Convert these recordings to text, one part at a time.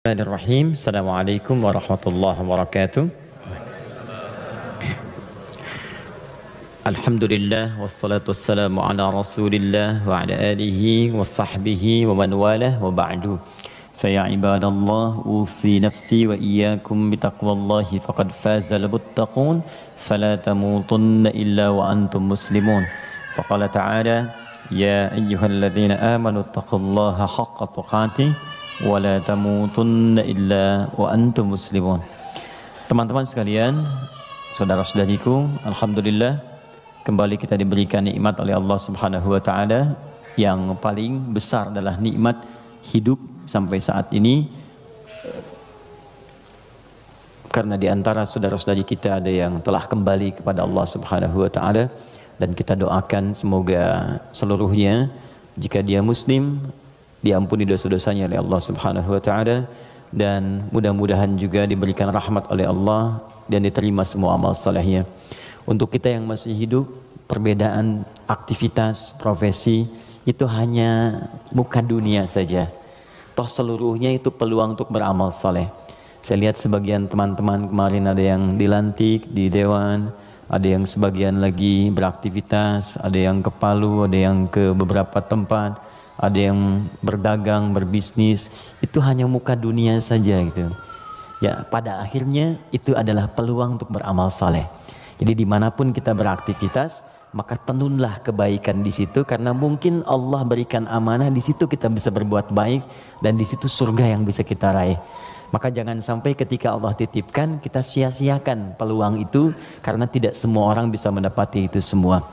Bismillahirrahmanirrahim. Assalamualaikum warahmatullahi wabarakatuh. Alhamdulillah wassalatu wassalamu ala Rasulillah wa ala alihi wa sahbihi wa man walah wa ba'du. Fa ya ibadallah usi nafsi wa iyyakum bitaqwallahi faqad fazal muttaqun fala tamutunna illa wa antum muslimun. Faqala ta'ala ya ayyuhalladzina amanu taqullaha haqqa tuqatih wala tamutunna illa wa antum muslimun. Teman-teman sekalian, saudara-saudariku, alhamdulillah kembali kita diberikan nikmat oleh Allah Subhanahu wa taala. Yang paling besar adalah nikmat hidup sampai saat ini. Karena di antara saudara-saudari kita ada yang telah kembali kepada Allah Subhanahu wa taala, dan kita doakan semoga seluruhnya jika dia muslim diampuni dosa-dosanya oleh Allah Subhanahu wa taala, dan mudah-mudahan juga diberikan rahmat oleh Allah dan diterima semua amal salehnya. Untuk kita yang masih hidup, perbedaan aktivitas, profesi itu hanya muka dunia saja. Toh seluruhnya itu peluang untuk beramal saleh. Saya lihat sebagian teman-teman kemarin ada yang dilantik di dewan, ada yang sebagian lagi beraktivitas, ada yang ke Palu, ada yang ke beberapa tempat, ada yang berdagang, berbisnis. Itu hanya muka dunia saja gitu. Ya, pada akhirnya itu adalah peluang untuk beramal saleh. Jadi dimanapun kita beraktivitas, maka tenunlah kebaikan di situ, karena mungkin Allah berikan amanah di situ kita bisa berbuat baik, dan di situ surga yang bisa kita raih. Maka jangan sampai ketika Allah titipkan kita sia-siakan peluang itu, karena tidak semua orang bisa mendapati itu semua.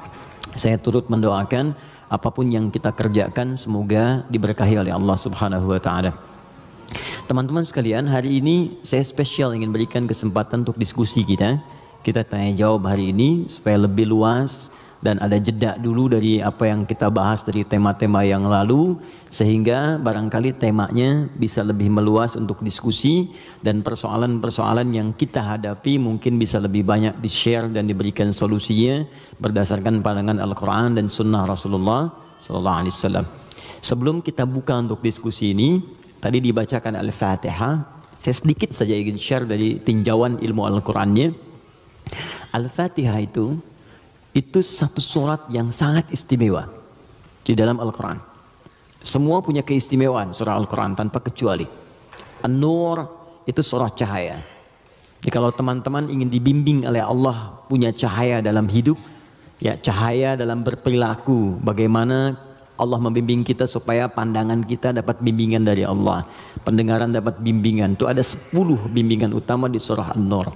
Saya turut mendoakan apapun yang kita kerjakan semoga diberkahi oleh Allah Subhanahu wa taala. Teman-teman sekalian, hari ini saya spesial ingin berikan kesempatan untuk diskusi kita. Kita tanya jawab hari ini supaya lebih luas dan ada jeda dulu dari apa yang kita bahas dari tema-tema yang lalu, sehingga barangkali temanya bisa lebih meluas untuk diskusi, dan persoalan-persoalan yang kita hadapi mungkin bisa lebih banyak di-share dan diberikan solusinya berdasarkan pandangan Al-Quran dan Sunnah Rasulullah SAW. Sebelum kita buka untuk diskusi ini, tadi dibacakan Al-Fatihah. Saya sedikit saja ingin share dari tinjauan ilmu Al-Qurannya. Al-Fatihah itu satu surat yang sangat istimewa di dalam Al-Quran. Semua punya keistimewaan surah Al-Quran tanpa kecuali. An-Nur itu surah cahaya. Jadi kalau teman-teman ingin dibimbing oleh Allah punya cahaya dalam hidup, ya cahaya dalam berperilaku, bagaimana Allah membimbing kita supaya pandangan kita dapat bimbingan dari Allah, pendengaran dapat bimbingan. Itu ada 10 bimbingan utama di surah An-Nur.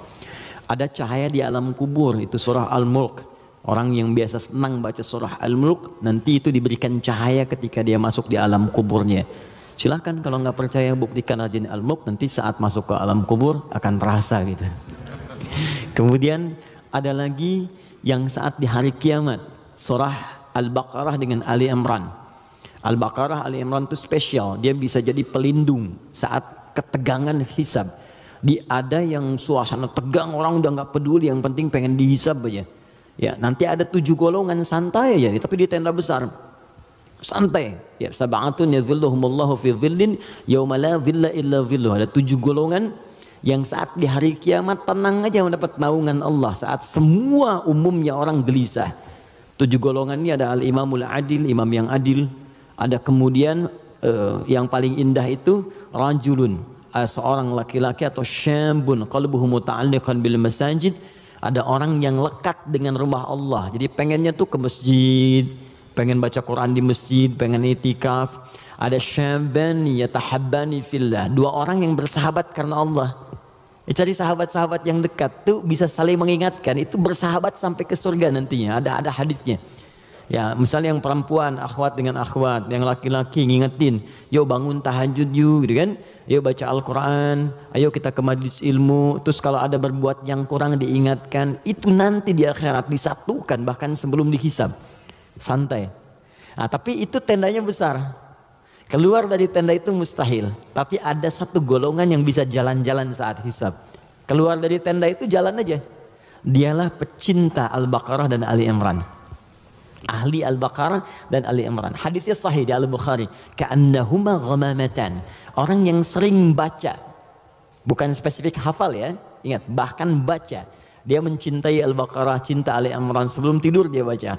Ada cahaya di alam kubur, itu surah Al-Mulk. Orang yang biasa senang baca surah Al-Mulk, nanti itu diberikan cahaya ketika dia masuk di alam kuburnya. Silahkan kalau nggak percaya buktikan aja Al-Mulk, nanti saat masuk ke alam kubur akan terasa gitu. Kemudian ada lagi yang saat di hari kiamat, surah Al-Baqarah dengan Ali Imran. Al-Baqarah, Ali Imran itu spesial, dia bisa jadi pelindung saat ketegangan hisab. Ada yang suasana tegang, orang udah nggak peduli, yang penting pengen dihisab aja. Ya, nanti ada 7 golongan santai aja, tapi di tenda besar santai. Ya, sab'atun yadhilluhumullahu fi dhillin yauma la dhilla illa dhilluh. Ada 7 golongan yang saat di hari kiamat tenang aja mendapat naungan Allah, saat semua umumnya orang gelisah. 7 golongan ini ada al-imamul adil, imam yang adil. Ada kemudian yang paling indah itu rajulun, seorang laki-laki atau syambun qalbuhu muta'alliqan bil masajid. Ada orang yang lekat dengan rumah Allah, jadi pengennya tuh ke masjid, pengen baca Quran di masjid, pengen itikaf. Ada syabani yatahabbani fillah, 2 orang yang bersahabat karena Allah. Cari sahabat-sahabat yang dekat tuh bisa saling mengingatkan, itu bersahabat sampai ke surga nantinya. Ada hadisnya. Ya, misalnya yang perempuan akhwat dengan akhwat, yang laki-laki ngingetin, yuk bangun tahajud yuk, gitu kan? Yuk baca Al-Quran, ayo kita ke majlis ilmu. Terus kalau ada berbuat yang kurang diingatkan, itu nanti di akhirat disatukan bahkan sebelum dihisab. Santai. Nah, tapi itu tendanya besar. Keluar dari tenda itu mustahil. Tapi ada 1 golongan yang bisa jalan-jalan saat hisab. Keluar dari tenda itu jalan aja. Dialah pecinta Al-Baqarah dan Ali Imran. Ahli Al-Baqarah dan Ali Imran. Hadisnya sahih di Al-Bukhari. Ka'annahuma ghamamatan. Orang yang sering baca Bukan spesifik hafal ya. Ingat, bahkan baca. Dia mencintai Al-Baqarah, cinta Ali Imran, sebelum tidur dia baca.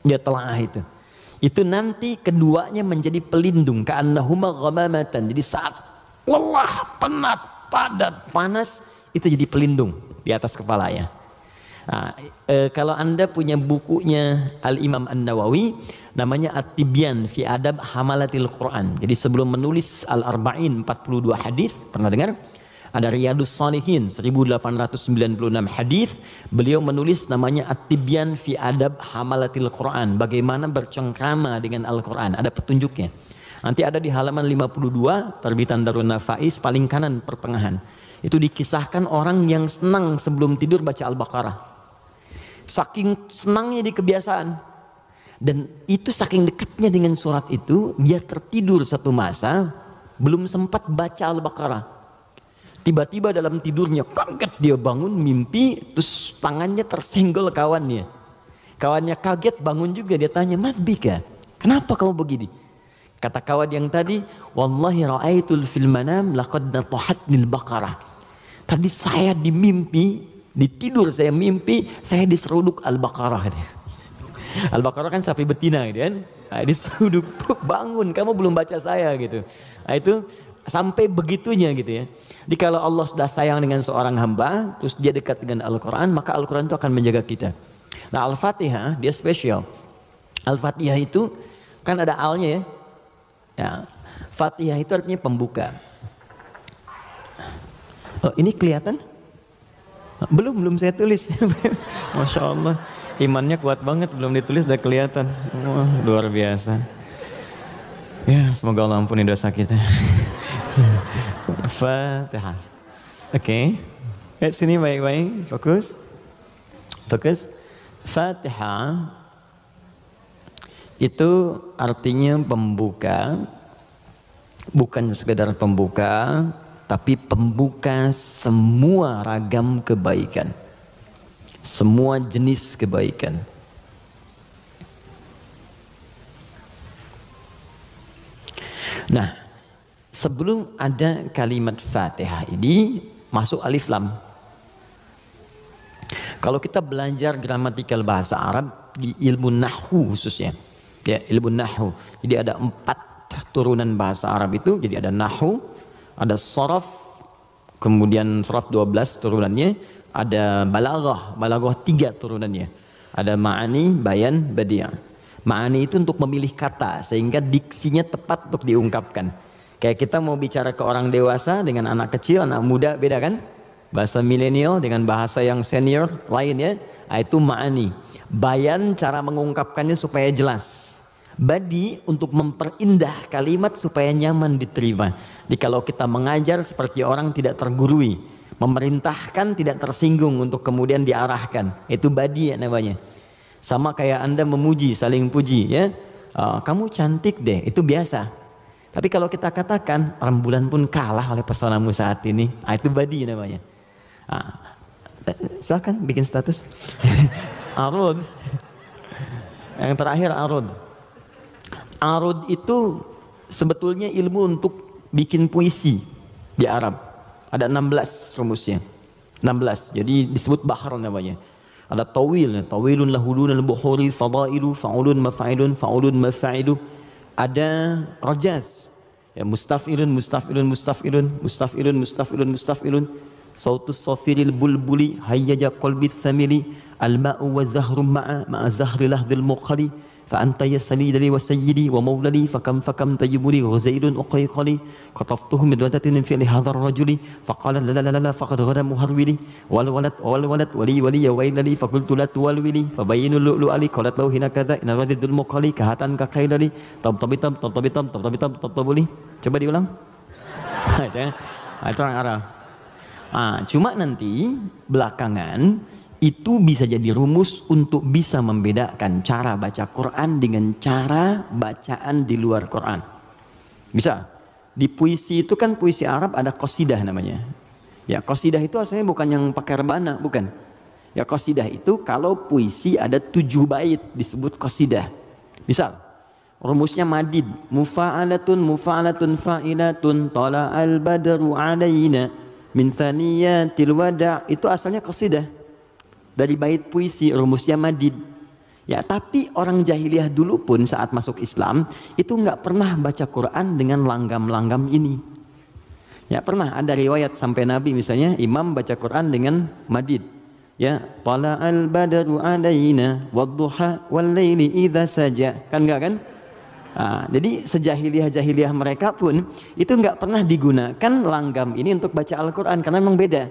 Dia telaah itu. Itu nanti keduanya menjadi pelindung. Ka'annahuma ghamamatan. Jadi saat lelah, penat, padat, panas, itu jadi pelindung di atas kepala ya. Nah, kalau Anda punya bukunya Al-Imam An-Nawawi, namanya At-Tibyan fi Adab Hamalatil Quran. Jadi sebelum menulis Al-Arba'in 42 hadis, pernah dengar? Ada Riyadus Shalihin 1896 hadis, beliau menulis namanya At-Tibyan fi Adab Hamalatil Quran, bagaimana bercengkrama dengan Al-Quran, ada petunjuknya. Nanti ada di halaman 52 terbitan Darun Nafais paling kanan pertengahan. Itu dikisahkan orang yang senang sebelum tidur baca Al-Baqarah. Saking senangnya di kebiasaan, dan itu saking dekatnya dengan surat itu, dia tertidur satu masa belum sempat baca Al-Baqarah. Tiba-tiba dalam tidurnya kaget, dia bangun mimpi, terus tangannya tersenggol kawannya. Kawannya kaget, bangun juga, dia tanya, "Mas Bika, kenapa kamu begini?" Kata kawan yang tadi, "Wallahi ra'aitul fil manam laqad natahatnil baqarah." Tadi saya di mimpi, di tidur saya mimpi, saya diseruduk Al-Baqarah. Al-Baqarah kan sapi betina gitu kan. Nah, diseruduk, bangun, kamu belum baca saya gitu. Nah, itu sampai begitunya gitu ya. Jadi kalau Allah sudah sayang dengan seorang hamba, terus dia dekat dengan Al-Quran, maka Al-Quran itu akan menjaga kita. Nah, Al-Fatihah dia spesial. Al-Fatihah itu kan ada alnya ya. Ya, Fatihah itu artinya pembuka. Oh, ini kelihatan? Belum saya tulis. Masya Allah, imannya kuat banget, belum ditulis udah kelihatan. Wah, luar biasa. Ya, semoga Allah ampuni dosa kita. Fatihah. Oke. Lihat sini baik-baik, fokus. Fatihah itu artinya pembuka, bukan sekedar pembuka, tapi pembuka semua ragam kebaikan, semua jenis kebaikan. Nah, sebelum ada kalimat Fatihah ini masuk alif lam. Kalau kita belajar gramatikal bahasa Arab di ilmu nahwu khususnya, ya ilmu nahwu. Jadi ada 4 turunan bahasa Arab itu. Jadi ada nahwu, ada sharaf, kemudian sharaf 12 turunannya, ada balaghah 3 turunannya. Ada ma'ani, bayan, badi'. Ma'ani itu untuk memilih kata sehingga diksinya tepat untuk diungkapkan. Kayak kita mau bicara ke orang dewasa dengan anak kecil, anak muda beda kan? Bahasa milenial dengan bahasa yang senior lain ya. Itu ma'ani. Bayan cara mengungkapkannya supaya jelas. Badi untuk memperindah kalimat supaya nyaman diterima. Jadi kalau kita mengajar seperti orang tidak tergurui, memerintahkan tidak tersinggung untuk kemudian diarahkan, itu badi ya namanya. Sama kayak Anda memuji, saling puji ya. Kamu cantik deh, itu biasa. Tapi kalau kita katakan rembulan pun kalah oleh pesonamu saat ini, itu badi namanya. Silakan bikin status. Arud. Yang terakhir arud. Arud itu sebetulnya ilmu untuk bikin puisi di Arab. Ada 16 rumusnya. 16. Jadi disebut bahar namanya. Ada tawil, tawilun lahulun al-buhuri fadailu fa'ulun mafa'ilun fa'ulun mafa'ilu. Ada rajaz. Ya, mustaf'ilun mustaf'ilun mustaf'ilun mustaf'ilun mustaf'ilun mustaf'ilun. Sautus safiril bulbuli hayyaja qalbi thamili al-ma'u wa zahrum ma'a zahri lahdil muqali fa anta ya salidali wa sayyidi wa mawlali fakam tayyibuli ghuzailun uqayqali qataftuhu min wadatin fi hadha ar-rajuli faqala la la la faqad ghada muharwili wal walad wali ya wailali faqultu la tuwalwili fabayinu lu'ali qalat lahu hina kadha in radidul muqali kahatan ka kailali tabtabitam tabtabuli. Coba diulang. Itu orang Arab. Cuma nanti belakangan itu bisa jadi rumus untuk bisa membedakan cara baca Quran dengan cara bacaan di luar Quran. Bisa. Di puisi itu kan puisi Arab ada qasidah namanya. Ya, qasidah itu asalnya bukan yang pakai rebana, bukan. Ya, qasidah itu kalau puisi ada 7 bait disebut qasidah. Misal, rumusnya madid, mufa'alatun fa'ilatun tala'al badru alaina min thaniyatil wada' itu asalnya qasidah. Dari bait puisi, rumusnya madid. Ya, tapi orang jahiliyah dulu pun saat masuk Islam itu nggak pernah baca Quran dengan langgam-langgam ini. Ya, pernah ada riwayat sampai Nabi misalnya imam baca Quran dengan madid. Ya, tala'al badru alaina wadduha wal laili idza saja. Kan enggak kan? Nah, jadi sejahiliyah-jahiliyah mereka pun itu nggak pernah digunakan langgam ini untuk baca Al-Quran karena memang beda.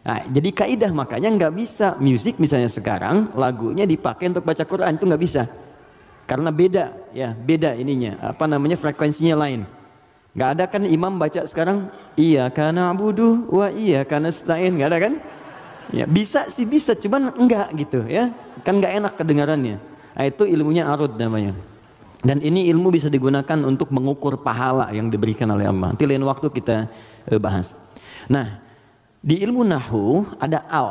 Nah, jadi kaidah makanya nggak bisa musik misalnya sekarang lagunya dipakai untuk baca Quran, itu nggak bisa karena beda, ya beda ininya, apa namanya, frekuensinya lain. Nggak ada kan imam baca sekarang iyyaka na'budu wa iyyaka nasta'in, nggak ada kan? Ya bisa sih, bisa, cuman enggak gitu ya, kan nggak enak kedengarannya. Nah, itu ilmunya arud namanya. Dan ini ilmu bisa digunakan untuk mengukur pahala yang diberikan oleh Allah. Nanti lain waktu kita bahas. Nah, di ilmu nahwu ada al.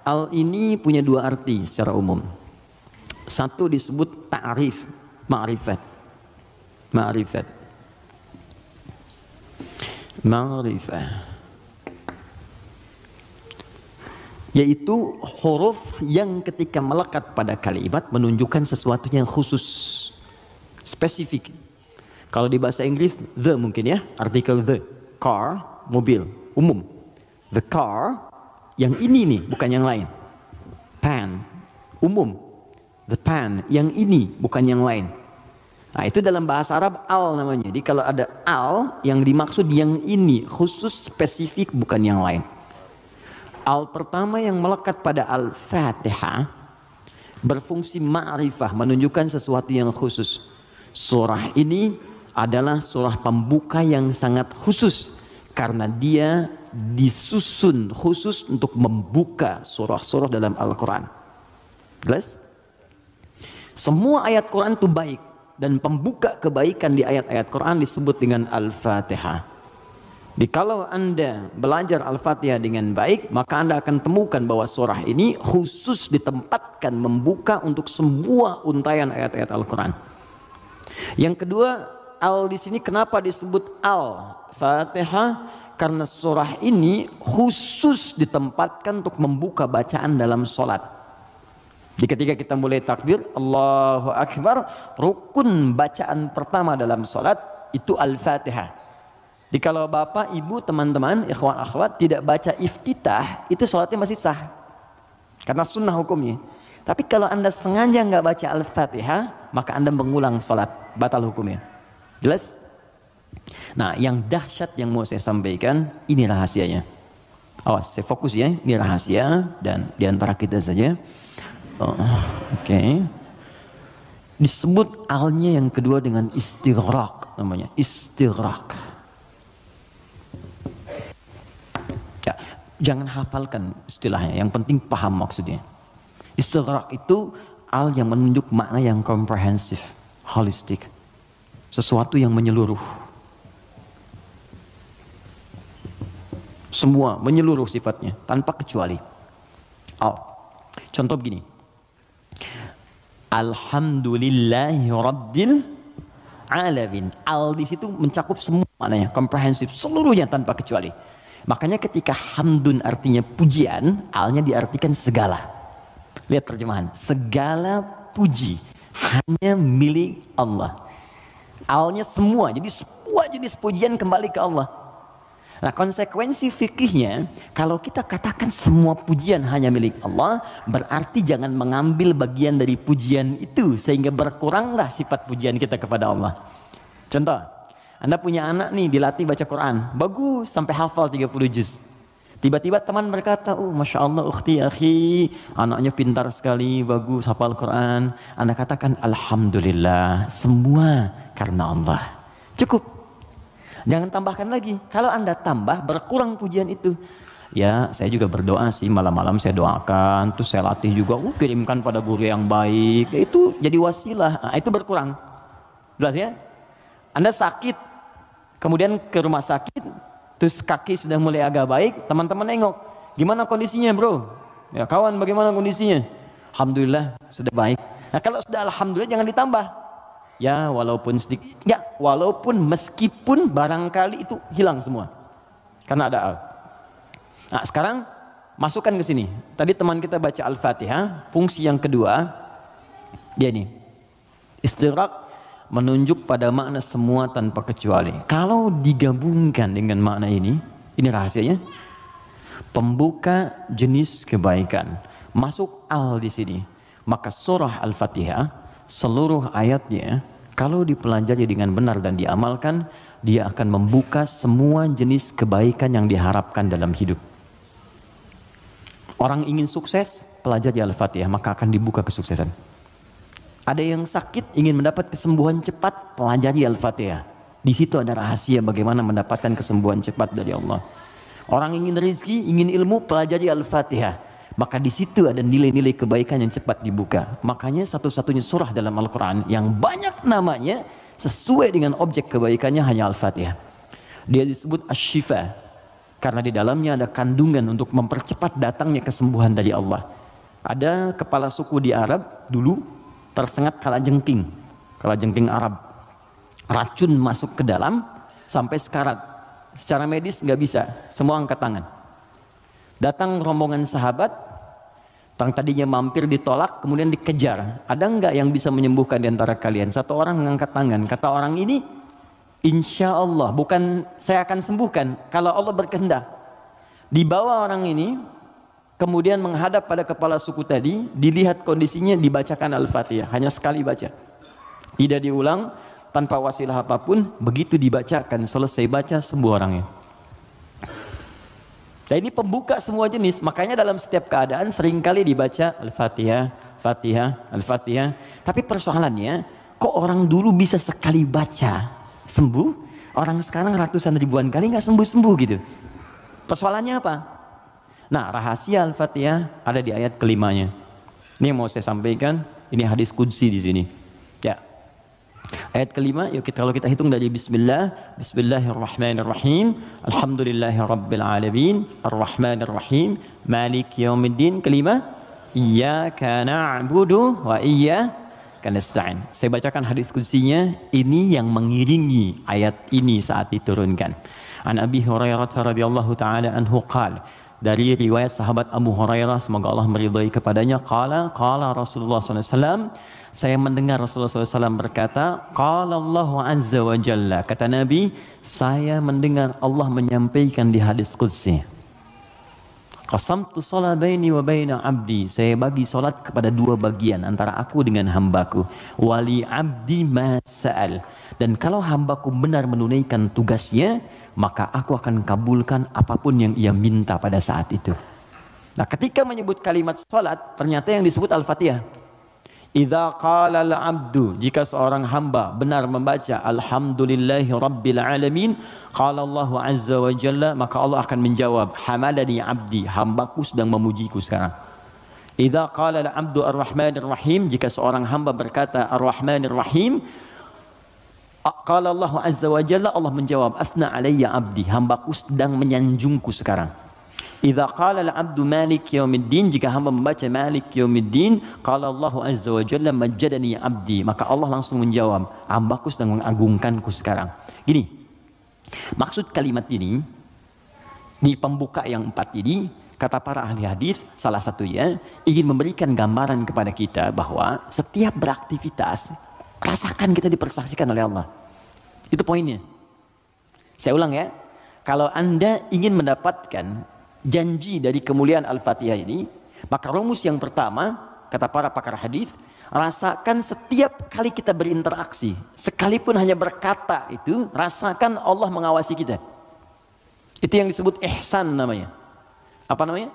Al ini punya dua arti secara umum. Satu disebut ta'rif, ma'rifat. Ma'rifat. Ma'rifat. Yaitu huruf yang ketika melekat pada kalimat menunjukkan sesuatu yang khusus, spesifik. Kalau di bahasa Inggris the mungkin ya, artikel the, car, mobil, umum. The car, yang ini nih, bukan yang lain. Pen, umum. The pen, yang ini, bukan yang lain. Nah, itu dalam bahasa Arab al namanya. Jadi kalau ada al, yang dimaksud yang ini, khusus, spesifik, bukan yang lain. Al pertama yang melekat pada Al-Fatihah, berfungsi ma'rifah, menunjukkan sesuatu yang khusus. Surah ini adalah surah pembuka yang sangat khusus, karena dia disusun khusus untuk membuka surah-surah dalam Al-Quran. Jelas? Semua ayat Quran itu baik, dan pembuka kebaikan di ayat-ayat Quran disebut dengan Al-Fatihah. Jadi kalau Anda belajar Al-Fatihah dengan baik, maka Anda akan temukan bahwa surah ini khusus ditempatkan membuka untuk semua untayan ayat-ayat Al-Quran. Yang kedua, al di sini kenapa disebut Al-Fatihah? Karena surah ini khusus ditempatkan untuk membuka bacaan dalam sholat. Jadi ketika kita mulai takbir, Allahu Akbar, rukun bacaan pertama dalam sholat itu Al-Fatihah. Jadi kalau bapak, ibu, teman-teman, ikhwan, akhwat tidak baca iftitah, itu sholatnya masih sah. Karena sunnah hukumnya. Tapi kalau Anda sengaja nggak baca Al-Fatihah, maka Anda mengulang sholat, batal hukumnya. Jelas? Nah, yang dahsyat yang mau saya sampaikan, ini rahasianya. Awas, saya fokus ya, ini rahasia dan diantara kita saja. Oke. Disebut alnya yang kedua dengan istighraq, namanya istighraq. Ya, jangan hafalkan istilahnya, yang penting paham maksudnya. Istighraq itu al yang menunjuk makna yang komprehensif, holistik, sesuatu yang menyeluruh. Semua menyeluruh sifatnya tanpa kecuali. Contoh begini. Alhamdulillahi Rabbil Alamin. Al di situ mencakup semua maknanya, komprehensif, seluruhnya tanpa kecuali. Makanya ketika hamdun artinya pujian, alnya diartikan segala. Lihat terjemahan, segala puji hanya milik Allah. Alnya semua, jadi semua jenis pujian kembali ke Allah. Nah, konsekuensi fikihnya, kalau kita katakan semua pujian hanya milik Allah, berarti jangan mengambil bagian dari pujian itu sehingga berkuranglah sifat pujian kita kepada Allah. Contoh, Anda punya anak nih, dilatih baca Quran, bagus sampai hafal 30 juz. Tiba-tiba teman berkata, "Oh, masya Allah, ukhti, akhi, anaknya pintar sekali, bagus hafal Quran." Anda katakan, "Alhamdulillah, semua karena Allah." Cukup. Jangan tambahkan lagi. Kalau Anda tambah, berkurang pujian itu. Ya, saya juga berdoa sih, malam-malam saya doakan, terus saya latih juga, kirimkan pada guru yang baik. Itu jadi wasilah. Nah, itu berkurang. Jelas ya? Anda sakit, kemudian ke rumah sakit, terus kaki sudah mulai agak baik, teman-teman nengok, gimana kondisinya bro? Ya kawan, bagaimana kondisinya? Alhamdulillah sudah baik. Nah, kalau sudah alhamdulillah jangan ditambah. Ya walaupun sedikit, ya walaupun meskipun barangkali itu hilang semua karena ada al. Nah, sekarang masukkan ke sini. Tadi teman kita baca Al-Fatihah, fungsi yang kedua dia nih. Istighraq menunjuk pada makna semua tanpa kecuali. Kalau digabungkan dengan makna ini rahasianya. Pembuka jenis kebaikan. Masuk al di sini. Maka surah Al-Fatihah seluruh ayatnya kalau dipelajari dengan benar dan diamalkan, dia akan membuka semua jenis kebaikan yang diharapkan dalam hidup. Orang ingin sukses, pelajari Al-Fatihah, maka akan dibuka kesuksesan. Ada yang sakit, ingin mendapat kesembuhan cepat, pelajari Al-Fatihah. Di situ ada rahasia bagaimana mendapatkan kesembuhan cepat dari Allah. Orang ingin rezeki, ingin ilmu, pelajari Al-Fatihah. Maka di situ ada nilai-nilai kebaikan yang cepat dibuka. Makanya satu-satunya surah dalam Al-Quran yang banyak namanya sesuai dengan objek kebaikannya hanya Al-Fatihah. Dia disebut Asy-Syifa. Karena di dalamnya ada kandungan untuk mempercepat datangnya kesembuhan dari Allah. Ada kepala suku di Arab dulu tersengat kalajengking Arab. Racun masuk ke dalam sampai sekarat. Secara medis nggak bisa, semua angkat tangan. Datang rombongan sahabat, yang tadinya mampir ditolak, kemudian dikejar. Ada nggak yang bisa menyembuhkan di antara kalian? Satu orang mengangkat tangan. Kata orang ini, insya Allah, bukan saya akan sembuhkan kalau Allah berkehendak. Dibawa orang ini, kemudian menghadap pada kepala suku tadi, dilihat kondisinya, dibacakan Al-Fatihah, hanya sekali baca, tidak diulang, tanpa wasilah apapun. Begitu dibacakan, selesai baca, sembuh orangnya. Nah, ini pembuka semua jenis. Makanya dalam setiap keadaan seringkali dibaca Al-Fatihah, Fatihah, Al-Fatihah. Tapi persoalannya, kok orang dulu bisa sekali baca sembuh, orang sekarang ratusan ribuan kali nggak sembuh-sembuh gitu. Persoalannya apa? Nah, rahasia Al-Fatihah ada di ayat kelimanya. Ini yang mau saya sampaikan, ini hadis qudsi di sini. Ya. Ayat kelima, yuk kalau kita hitung dari Bismillahirrahmanirrahim. Alhamdulillahirabbil alamin, arrahmanirrahim, maliki yaumiddin. Kelima, iyyaka na'budu wa iyyaka nasta'in. Saya bacakan hadis qudsinya, ini yang mengiringi ayat ini saat diturunkan. An Abi Hurairah radhiyallahu taala anhu qala, dari riwayat sahabat Abu Hurairah, semoga Allah meridhai kepadanya, qala Rasulullah SAW, saya mendengar Rasulullah SAW berkata, qala Allahu azza wa jalla, kata Nabi, saya mendengar Allah menyampaikan di hadis qudsi, qasamtu shalah baini wa baina abdi, saya bagi salat kepada dua bagian antara aku dengan hambaku, wali abdi ma sa'al, dan kalau hambaku benar menunaikan tugasnya, maka aku akan kabulkan apapun yang ia minta pada saat itu. Nah, ketika menyebut kalimat salat, ternyata yang disebut Al-Fatihah. Idza qala al-'abdu, jika seorang hamba benar membaca alhamdulillahi rabbil alamin, qala Allahu azza wa jalla, maka Allah akan menjawab, hamadani 'abdi, hambaku sedang memujiku sekarang. Idza qala al-'abdu ar-rahmanir rahim, jika seorang hamba berkata ar-rahmanir rahim, qala Allahu azza wa jalla, Allah menjawab, asna alayya 'abdi, hambaku sedang menyanjungku sekarang. Idza qala al-'abdu malik yaumiddin, jika hamba membaca malik yaumiddin, qala Allahu azza wa jalla majjadani 'abdi, maka Allah langsung menjawab, hambaku sedang mengagungkanku sekarang. Gini, maksud kalimat ini di pembuka yang 4 ini, kata para ahli hadis, salah satunya ingin memberikan gambaran kepada kita bahwa setiap beraktivitas rasakan kita dipersaksikan oleh Allah. Itu poinnya. Saya ulang ya, kalau Anda ingin mendapatkan janji dari kemuliaan Al-Fatihah ini, maka rumus yang pertama, kata para pakar hadis, rasakan setiap kali kita berinteraksi, sekalipun hanya berkata itu, rasakan Allah mengawasi kita. Itu yang disebut ihsan namanya. Apa namanya?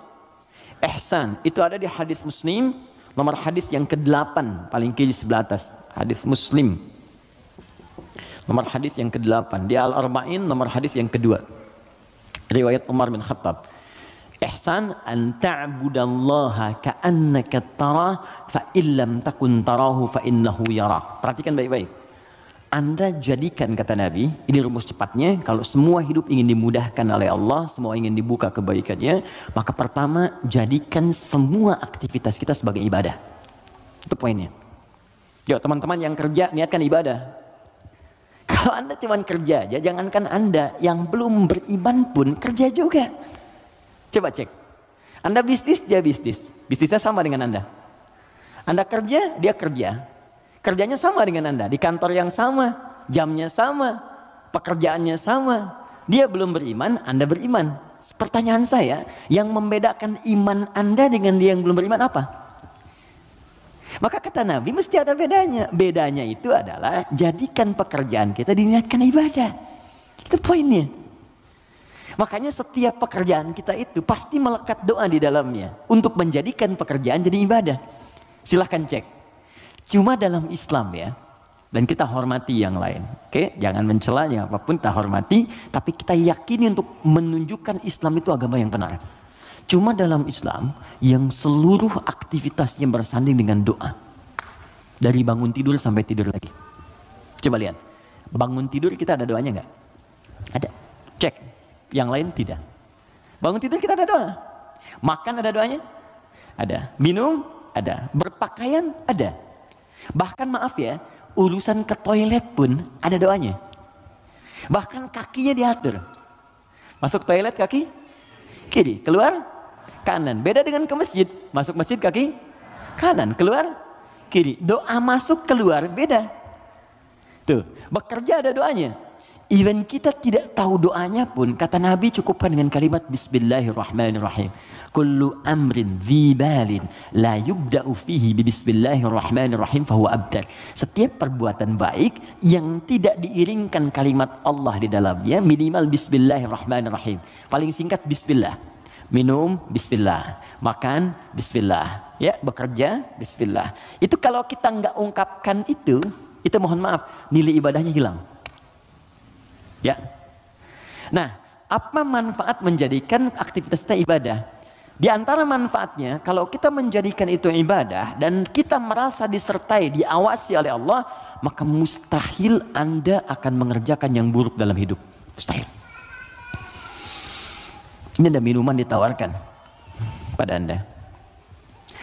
Ihsan. Itu ada di hadis Muslim, nomor hadis yang ke-8, paling kiri sebelah atas. Hadis Muslim, nomor hadis yang ke-8. Di Al-Arba'in, nomor hadis yang kedua. Riwayat Umar bin Khattab. Ihsan an ta'budallaha ka'annaka tarah fa illam takun tarahu fa innahu yarak. Perhatikan baik-baik. Anda jadikan, kata Nabi, ini rumus cepatnya, kalau semua hidup ingin dimudahkan oleh Allah, semua ingin dibuka kebaikannya, maka pertama jadikan semua aktivitas kita sebagai ibadah. Itu poinnya. Yuk teman-teman yang kerja, niatkan ibadah. Kalau Anda cuma kerja aja, jangankan Anda yang belum beriman pun kerja juga. Coba cek. Anda bisnis, dia bisnis. Bisnisnya sama dengan Anda. Anda kerja, dia kerja. Kerjanya sama dengan Anda. Di kantor yang sama, jamnya sama, pekerjaannya sama. Dia belum beriman, Anda beriman. Pertanyaan saya, yang membedakan iman Anda dengan dia yang belum beriman apa? Maka kata Nabi mesti ada bedanya. Bedanya itu adalah jadikan pekerjaan kita diniatkan ibadah. Itu poinnya. Makanya setiap pekerjaan kita itu pasti melekat doa di dalamnya untuk menjadikan pekerjaan jadi ibadah. Silahkan cek. Cuma dalam Islam ya, dan kita hormati yang lain. Oke, jangan mencelanya apapun, kita hormati, tapi kita yakini untuk menunjukkan Islam itu agama yang benar. Cuma dalam Islam yang seluruh aktivitasnya bersanding dengan doa. Dari bangun tidur sampai tidur lagi. Coba lihat. Bangun tidur kita ada doanya nggak? Ada. Cek. Yang lain tidak. Bangun tidur kita ada doa. Makan ada doanya? Ada. Minum? Ada. Berpakaian? Ada. Bahkan maaf ya, urusan ke toilet pun ada doanya. Bahkan kakinya diatur. Masuk toilet kaki kiri, keluar kanan. Beda dengan ke masjid. Masuk masjid kaki kanan, keluar kiri. Doa masuk keluar beda. Tuh, bekerja ada doanya. Even kita tidak tahu doanya pun, kata Nabi cukupkan dengan kalimat Bismillahirrahmanirrahim. Kullu amrin dzibalin la yubda'u fihi bi Bismillahirrahmanirrahim fahuwa abtar. Setiap perbuatan baik yang tidak diiringkan kalimat Allah di dalamnya, minimal Bismillahirrahmanirrahim. Paling singkat Bismillah. Minum Bismillah, makan Bismillah, ya bekerja Bismillah. Itu kalau kita nggak ungkapkan itu mohon maaf nilai ibadahnya hilang. Ya. Nah, apa manfaat menjadikan aktivitas kita ibadah? Di antara manfaatnya, kalau kita menjadikan itu ibadah dan kita merasa disertai, diawasi oleh Allah, maka mustahil Anda akan mengerjakan yang buruk dalam hidup. Mustahil. Ini ada minuman ditawarkan pada Anda.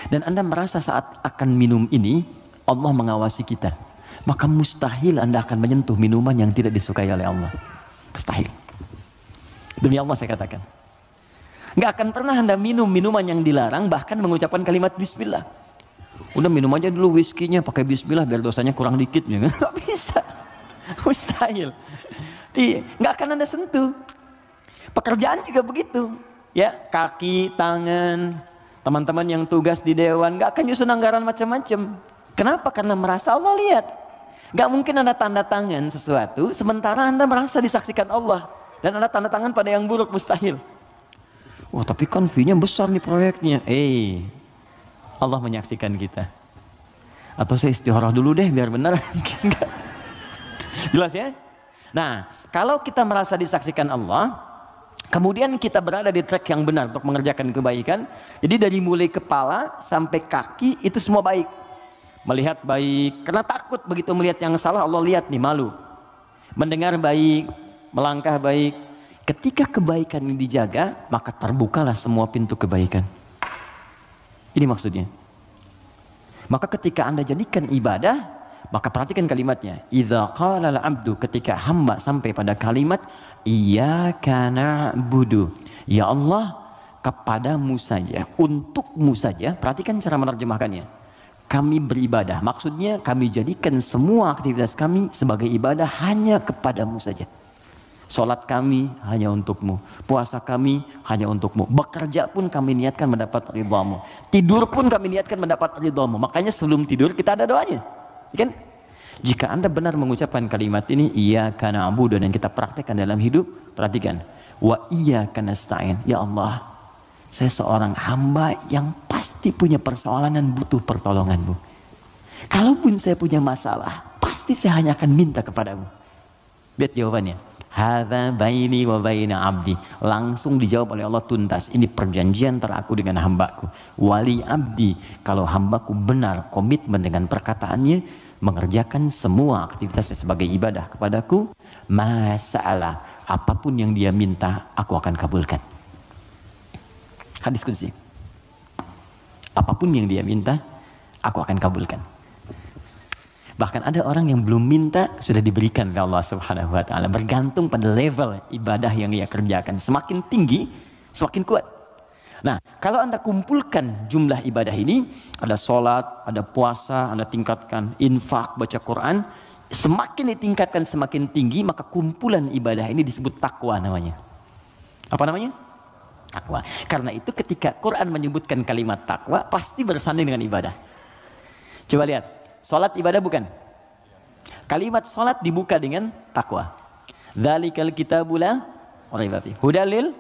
Dan Anda merasa saat akan minum ini, Allah mengawasi kita. Maka mustahil Anda akan menyentuh minuman yang tidak disukai oleh Allah. Mustahil. Demi Allah saya katakan. Nggak akan pernah Anda minum minuman yang dilarang, bahkan mengucapkan kalimat Bismillah. Udah minum aja dulu whiskinya pakai Bismillah biar dosanya kurang dikit. Nggak bisa. Mustahil. Nggak akan Anda sentuh. Pekerjaan juga begitu. Ya, kaki, tangan, teman-teman yang tugas di dewan nggak akan nyusun anggaran macam-macam. Kenapa? Karena merasa Allah lihat. Nggak mungkin Anda tanda tangan sesuatu sementara Anda merasa disaksikan Allah dan Anda tanda tangan pada yang buruk, mustahil. Wah, tapi kan fee-nya besar nih proyeknya. Allah menyaksikan kita. Atau saya istikharah dulu deh biar benar. Jelas ya? Nah, kalau kita merasa disaksikan Allah, kemudian kita berada di track yang benar untuk mengerjakan kebaikan. Jadi dari mulai kepala sampai kaki itu semua baik. Melihat baik, karena takut begitu melihat yang salah Allah lihat nih, malu. Mendengar baik, melangkah baik. Ketika kebaikan ini dijaga, maka terbukalah semua pintu kebaikan. Ini maksudnya. Maka ketika Anda jadikan ibadah, maka perhatikan kalimatnya. Idza qala al-'abdu, ketika hamba sampai pada kalimat iyyaka na'budu. Ya Allah, kepadamu saja, untukmu saja. Perhatikan cara menerjemahkannya. Kami beribadah, maksudnya kami jadikan semua aktivitas kami sebagai ibadah hanya kepadamu saja. Salat kami hanya untukmu, puasa kami hanya untukmu, bekerja pun kami niatkan mendapat ridhamu, tidur pun kami niatkan mendapat ridhamu. Makanya sebelum tidur kita ada doanya, kan? Jika Anda benar mengucapkan kalimat ini, iyyaka na'budu, dan kita praktekkan dalam hidup, perhatikan, wa iyyaka nasta'in. Ya Allah, saya seorang hamba yang pasti punya persoalan dan butuh pertolonganmu. Kalaupun saya punya masalah, pasti saya hanya akan minta kepadamu. Lihat jawabannya. Hadza baini wa baina abdi. Langsung dijawab oleh Allah tuntas. Ini perjanjian antara aku dengan hambaku. Wali abdi. Kalau hambaku benar komitmen dengan perkataannya, mengerjakan semua aktivitasnya sebagai ibadah kepadaku, masalah apapun yang dia minta, aku akan kabulkan. Hadis qudsi. Apapun yang dia minta, aku akan kabulkan. Bahkan ada orang yang belum minta sudah diberikan oleh Allah Subhanahu wa taala, bergantung pada level ibadah yang ia kerjakan. Semakin tinggi, semakin kuat. Nah, kalau Anda kumpulkan jumlah ibadah ini, ada sholat, ada puasa, Anda tingkatkan, infak, baca Quran, semakin ditingkatkan semakin tinggi, maka kumpulan ibadah ini disebut takwa namanya. Apa namanya? Takwa. Karena itu ketika Quran menyebutkan kalimat takwa, pasti bersanding dengan ibadah. Coba lihat, sholat ibadah bukan? Kalimat sholat dibuka dengan takwa. Dzalikal kitabu la raiba fihi hudal lil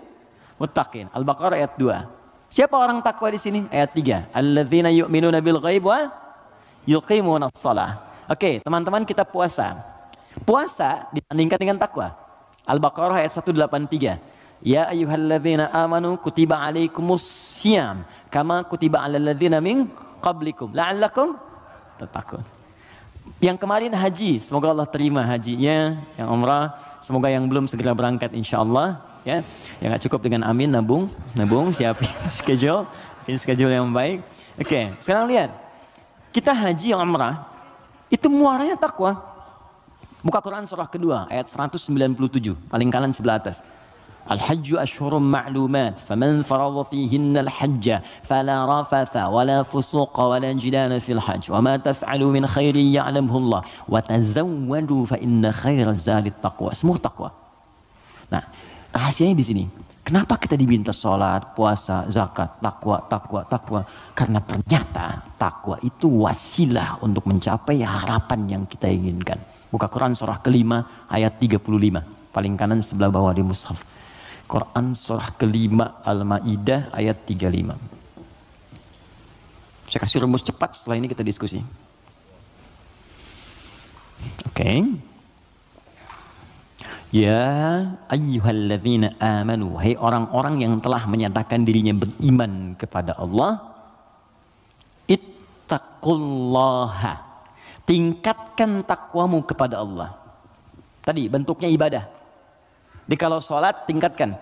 muttaqin. Al-Baqarah ayat 2. Siapa orang takwa di sini? Ayat 3. Alladzina yu'minuna bil ghaib wa yuqimunas shalah. Oke, teman-teman, kita puasa. Puasa dibandingkan dengan takwa. Al-Baqarah ayat 183. Ya ayyuhalladzina amanu kutiba alaikumus syiyam kama kutiba alal ladzina min qablikum la'allakum tattaqun. Yang kemarin haji, semoga Allah terima hajinya. Yang umrah, semoga yang belum segera berangkat insyaallah. Ya, yang nggak cukup dengan amin, nabung, siapin schedule yang baik. Oke, sekarang lihat, kita haji yang umrah itu muaranya takwa. Buka Quran surah kedua ayat 197, paling kanan sebelah atas. Al-hajju ashhurum ma'lumat faman farada fihinna al-hajja fala rafatha wala fusuqa wala jidala fil hajj wa ma taf'alu min khairin ya'lamhu Allah wa tazawwadu fa inna khairaz zadi taqwa. Semua takwa. Nah, rahasianya di sini. Kenapa kita diminta sholat, puasa, zakat, takwa? Karena ternyata takwa itu wasilah untuk mencapai harapan yang kita inginkan. Buka Quran surah kelima ayat 35. Paling kanan sebelah bawah di mushaf. Quran surah kelima Al-Ma'idah ayat 35. Saya kasih rumus cepat, setelah ini kita diskusi. Oke. Ya ayyuhalladzina amanu, hai orang-orang yang telah menyatakan dirinya beriman kepada Allah, ittaqullaha, tingkatkan takwamu kepada Allah. Tadi bentuknya ibadah. Di kalau sholat tingkatkan.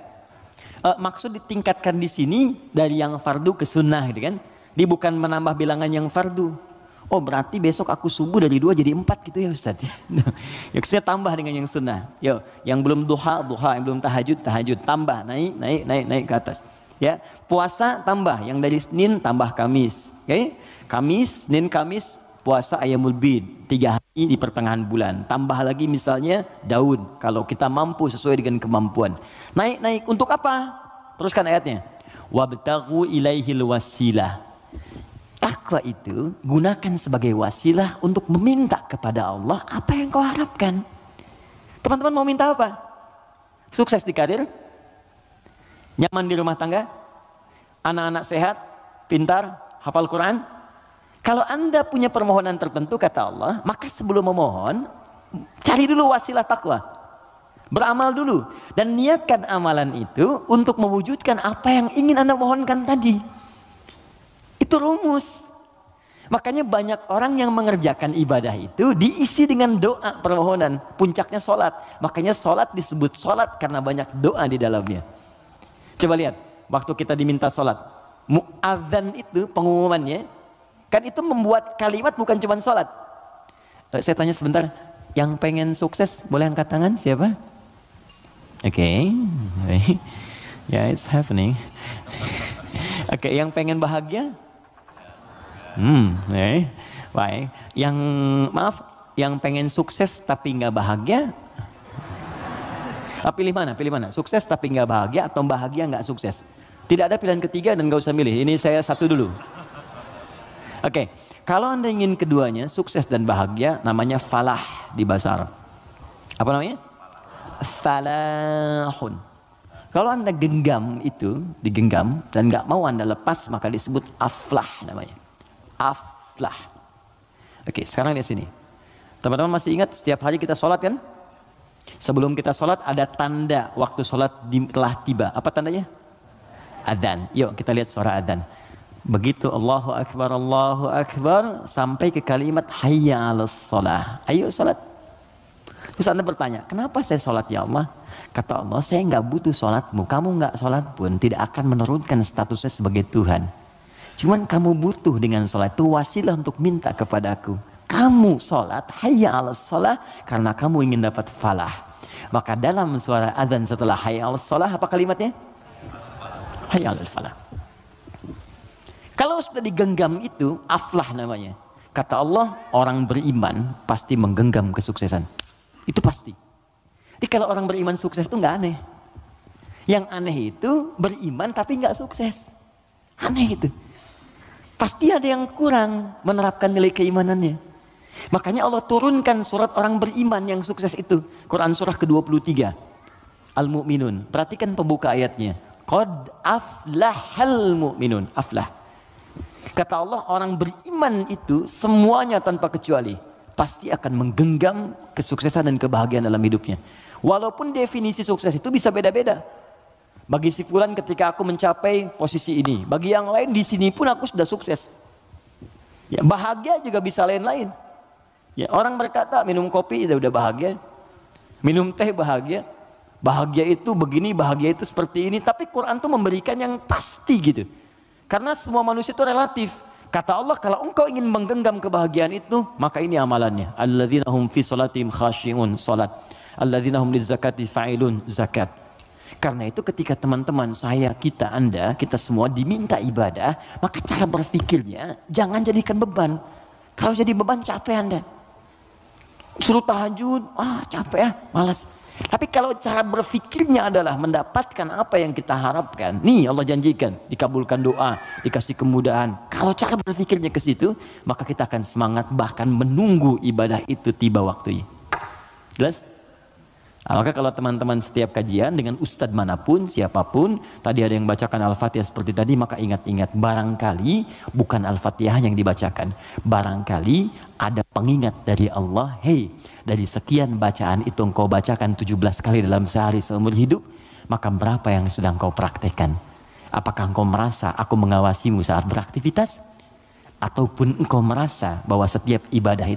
Maksud ditingkatkan di sini dari yang fardu ke sunnah, gitu kan? Dia bukan menambah bilangan yang fardu. Oh, berarti besok aku subuh dari 2 jadi 4 gitu ya Ustaz. Yuk saya tambah dengan yang sunnah. Yo, yang belum duha, yang belum tahajud, tambah, naik ke atas. Ya, puasa tambah, yang dari Senin tambah Kamis. Okay? Kamis, Senin, Kamis, puasa Ayyamul Bid, 3 hari di pertengahan bulan. Tambah lagi misalnya Daud, kalau kita mampu sesuai dengan kemampuan. Naik untuk apa? Teruskan ayatnya. Wabtaghu ilaihil wasilah. Takwa itu gunakan sebagai wasilah untuk meminta kepada Allah apa yang kau harapkan. Teman-teman mau minta apa? Sukses di karir? Nyaman di rumah tangga? Anak-anak sehat? Pintar? Hafal Quran? Kalau Anda punya permohonan tertentu kata Allah, maka sebelum memohon, cari dulu wasilah takwa. Beramal dulu. Dan niatkan amalan itu untuk mewujudkan apa yang ingin Anda mohonkan tadi. Itu rumus. Makanya banyak orang yang mengerjakan ibadah itu diisi dengan doa permohonan. Puncaknya sholat. Makanya sholat disebut sholat karena banyak doa di dalamnya. Coba lihat, waktu kita diminta sholat. Mu'adzan itu pengumumannya, kan itu membuat kalimat bukan cuma sholat. Saya tanya sebentar, yang pengen sukses boleh angkat tangan siapa? Oke. Yeah, it's happening. Oke, yang pengen bahagia? Baik. Yang pengen sukses tapi nggak bahagia? Pilih mana? Sukses tapi nggak bahagia atau bahagia nggak sukses? Tidak ada pilihan ketiga dan nggak usah milih. Ini saya satu dulu. Oke, kalau Anda ingin keduanya, sukses dan bahagia, namanya falah di bahasa Arab. Apa namanya? Falahun. Kalau Anda digenggam dan nggak mau Anda lepas, maka disebut aflah namanya. Aflah. Oke, sekarang lihat sini. Teman-teman masih ingat setiap hari kita sholat kan? Sebelum kita sholat ada tanda waktu sholat telah tiba. Apa tandanya? Adzan. Yuk kita lihat suara adzan. Begitu Allahu Akbar sampai ke kalimat hayya 'alas shalah. Ayo sholat. Terus Anda bertanya, kenapa saya sholat ya Allah? Kata Allah, saya nggak butuh sholatmu. Kamu nggak sholat pun tidak akan menurunkan statusnya sebagai Tuhan. Cuman kamu butuh dengan sholat itu wasilah untuk minta kepadaku. Kamu sholat hayya 'alas shalah karena kamu ingin dapat falah. Maka dalam suara adzan setelah hayya 'alas shalah apa kalimatnya? Hayya 'alal falah. Kalau sudah digenggam itu, aflah namanya. Kata Allah, orang beriman pasti menggenggam kesuksesan. Itu pasti. Jadi kalau orang beriman sukses itu nggak aneh. Yang aneh itu beriman tapi nggak sukses. Aneh itu. Pasti ada yang kurang menerapkan nilai keimanannya. Makanya Allah turunkan surat orang beriman yang sukses itu. Quran surah ke-23. Al-Mu'minun. Perhatikan pembuka ayatnya. Qad aflahal mu'minun. Aflah. Kata Allah, orang beriman itu semuanya tanpa kecuali pasti akan menggenggam kesuksesan dan kebahagiaan dalam hidupnya. Walaupun definisi sukses itu bisa beda-beda. Bagi si fulan ketika aku mencapai posisi ini, bagi yang lain di sini pun aku sudah sukses. Ya, bahagia juga bisa lain-lain. Ya, orang berkata minum kopi udah bahagia, minum teh bahagia, bahagia itu begini, bahagia itu seperti ini. Tapi Quran tuh memberikan yang pasti gitu. Karena semua manusia itu relatif. Kata Allah, kalau engkau ingin menggenggam kebahagiaan itu, maka ini amalannya. Alladzina hum fi salatihim khashi'un, salat. Alladzina hum lizakati fa'ilun, zakat. Karena itu ketika teman-teman saya, kita, Anda, kita semua diminta ibadah, maka cara berpikirnya jangan jadikan beban. Kalau jadi beban capek Anda. Suruh tahajud, capek ya, malas. Tapi kalau cara berpikirnya adalah mendapatkan apa yang kita harapkan, nih Allah janjikan, dikabulkan doa, dikasih kemudahan. Kalau cara berpikirnya ke situ, maka kita akan semangat bahkan menunggu ibadah itu tiba waktunya. Jelas? Maka kalau teman-teman setiap kajian dengan ustadz manapun, siapapun, tadi ada yang bacakan Al-Fatihah seperti tadi, maka ingat-ingat, barangkali bukan Al-Fatihah yang dibacakan, barangkali ada pengingat dari Allah, hei, dari sekian bacaan itu engkau bacakan 17 kali dalam sehari seumur hidup, maka berapa yang sudah engkau praktekkan? Apakah engkau merasa aku mengawasimu saat beraktivitas? Ataupun engkau merasa bahwa setiap ibadah itu